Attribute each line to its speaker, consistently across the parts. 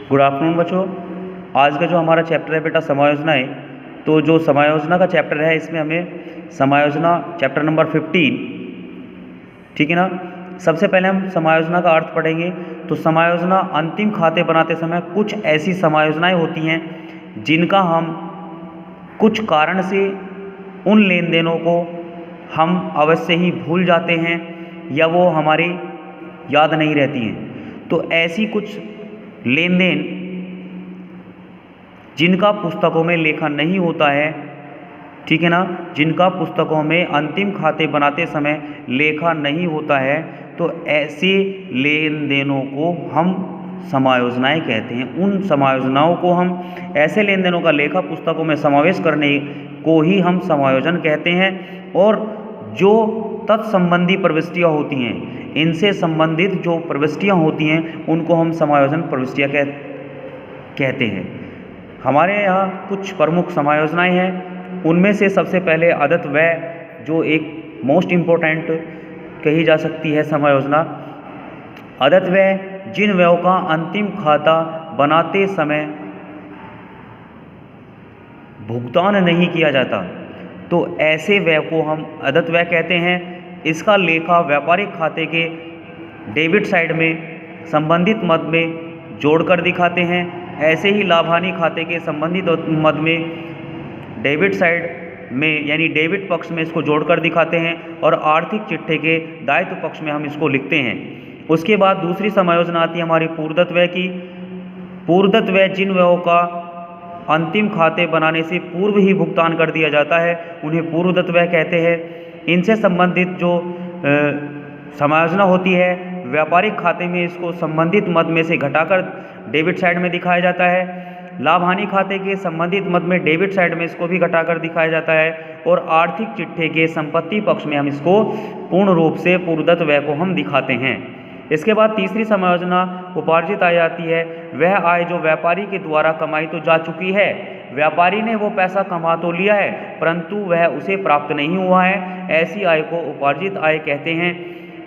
Speaker 1: Good afternoon बच्चों। आज का जो हमारा चैप्टर है बेटा समायोजनाएं, तो जो समायोजना का चैप्टर है इसमें हमें समायोजना चैप्टर नंबर 15, ठीक है ना। सबसे पहले हम समायोजना का अर्थ पढ़ेंगे। तो समायोजना अंतिम खाते बनाते समय कुछ ऐसी समायोजनाएं होती हैं जिनका हम कुछ कारण से उन लेन देनों को हम अवश्य ही भूल जाते हैं या वो हमारी याद नहीं रहती हैं। तो ऐसी कुछ लेन देन जिनका पुस्तकों में लेखन नहीं होता है, ठीक है ना, जिनका पुस्तकों में अंतिम खाते बनाते समय लेखा नहीं होता है, तो ऐसे लेन देनों को हम समायोजनाएं कहते हैं। उन समायोजनाओं को हम, ऐसे लेन देनों का लेखा पुस्तकों में समावेश करने को ही हम समायोजन कहते हैं। और जो तत्संबंधी प्रविष्टियाँ होती हैं, इनसे संबंधित जो प्रविष्टियाँ होती हैं उनको हम समायोजन प्रविष्टियाँ कहते हैं। हमारे यहाँ कुछ प्रमुख समायोजनाएं हैं। उनमें से सबसे पहले अदत्त व्यय, जो एक मोस्ट इम्पोर्टेंट कही जा सकती है समायोजना। अदत्त व्यय जिन व्ययों का अंतिम खाता बनाते समय भुगतान नहीं किया जाता, तो ऐसे व्यय को हम अदत्त व्यय कहते हैं। इसका लेखा व्यापारिक खाते के डेबिट साइड में संबंधित मद में जोड़कर दिखाते हैं। ऐसे ही लाभ हानि खाते के संबंधित मद में डेबिट साइड में यानी डेबिट पक्ष में इसको जोड़कर दिखाते हैं और आर्थिक चिट्ठे के दायित्व पक्ष में हम इसको लिखते हैं। उसके बाद दूसरी समायोजना आती है हमारी पूर्वदत्त व्यय की। पूर्वदत्त व्यय जिन व्ययों का अंतिम खाते बनाने से पूर्व ही भुगतान कर दिया जाता है, उन्हें पूर्वदत्त व्यय कहते हैं। इनसे संबंधित जो समायोजना होती है, व्यापारिक खाते में इसको संबंधित मद में से घटाकर डेबिट साइड में दिखाया जाता है। लाभ हानि खाते के संबंधित मद में डेबिट साइड में इसको भी घटाकर दिखाया जाता है। और आर्थिक चिट्ठे के संपत्ति पक्ष में हम इसको पूर्ण रूप से पूर्वदत्त व्यय को हम दिखाते हैं। इसके बाद तीसरी समायोजना उपार्जित आय आती है। वह आय जो व्यापारी के द्वारा कमाई तो जा चुकी है, व्यापारी ने वो पैसा कमा तो लिया है परंतु वह उसे प्राप्त नहीं हुआ है, ऐसी आय को उपार्जित आय कहते हैं।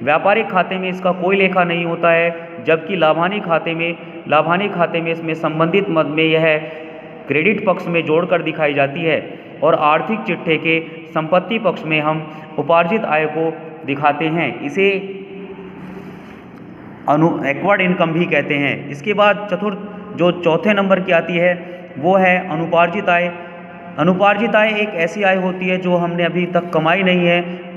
Speaker 1: व्यापारिक खाते में इसका कोई लेखा नहीं होता है, जबकि लाभ हानि खाते में इसमें संबंधित मद में यह क्रेडिट पक्ष में जोड़कर दिखाई जाती है। और आर्थिक चिट्ठे के संपत्ति पक्ष में हम उपार्जित आय को दिखाते हैं। इसे एक्वायर्ड इनकम भी कहते हैं। इसके बाद जो चौथे नंबर की आती है वो है अनुपार्जित आय। अनुपार्जित आय एक ऐसी आय होती है जो हमने अभी तक कमाई नहीं है